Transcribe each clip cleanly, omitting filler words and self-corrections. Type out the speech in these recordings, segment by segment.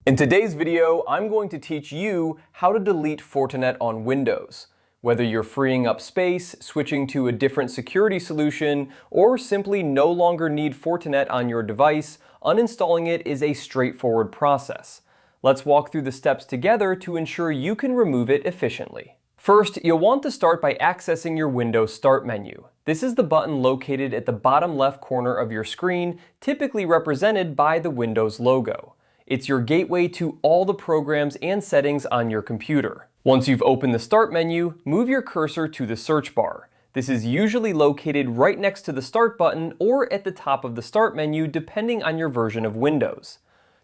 In today's video, I'm going to teach you how to delete Fortinet on Windows. Whether you're freeing up space, switching to a different security solution, or simply no longer need Fortinet on your device, uninstalling it is a straightforward process. Let's walk through the steps together to ensure you can remove it efficiently. First, you'll want to start by accessing your Windows Start menu. This is the button located at the bottom left corner of your screen, typically represented by the Windows logo. It's your gateway to all the programs and settings on your computer. Once you've opened the Start menu, move your cursor to the search bar. This is usually located right next to the Start button or at the top of the Start menu depending on your version of Windows.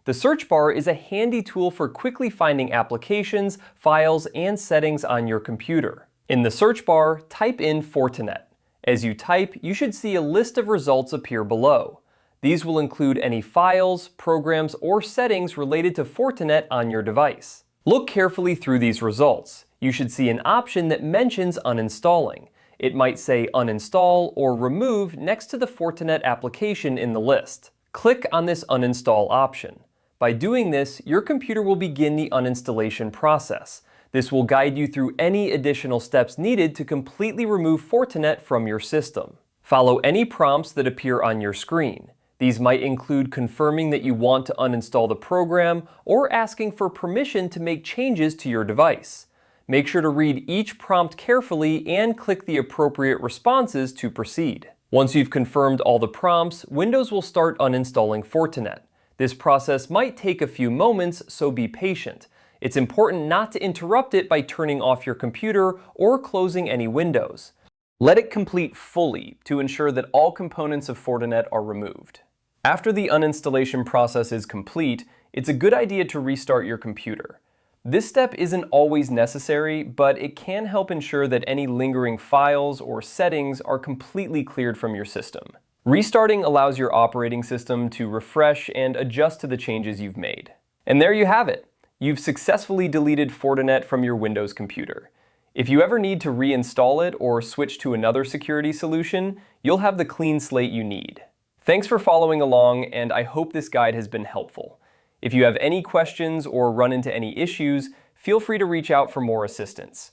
The search bar is a handy tool for quickly finding applications, files, and settings on your computer. In the search bar, type in Fortinet. As you type, you should see a list of results appear below. These will include any files, programs, or settings related to Fortinet on your device. Look carefully through these results. You should see an option that mentions uninstalling. It might say uninstall or remove next to the Fortinet application in the list. Click on this uninstall option. By doing this, your computer will begin the uninstallation process. This will guide you through any additional steps needed to completely remove Fortinet from your system. Follow any prompts that appear on your screen. These might include confirming that you want to uninstall the program or asking for permission to make changes to your device. Make sure to read each prompt carefully and click the appropriate responses to proceed. Once you've confirmed all the prompts, Windows will start uninstalling Fortinet. This process might take a few moments, so be patient. It's important not to interrupt it by turning off your computer or closing any windows. Let it complete fully to ensure that all components of Fortinet are removed. After the uninstallation process is complete, it's a good idea to restart your computer. This step isn't always necessary, but it can help ensure that any lingering files or settings are completely cleared from your system. Restarting allows your operating system to refresh and adjust to the changes you've made. And there you have it. You've successfully deleted Fortinet from your Windows computer. If you ever need to reinstall it or switch to another security solution, you'll have the clean slate you need. Thanks for following along, and I hope this guide has been helpful. If you have any questions or run into any issues, feel free to reach out for more assistance.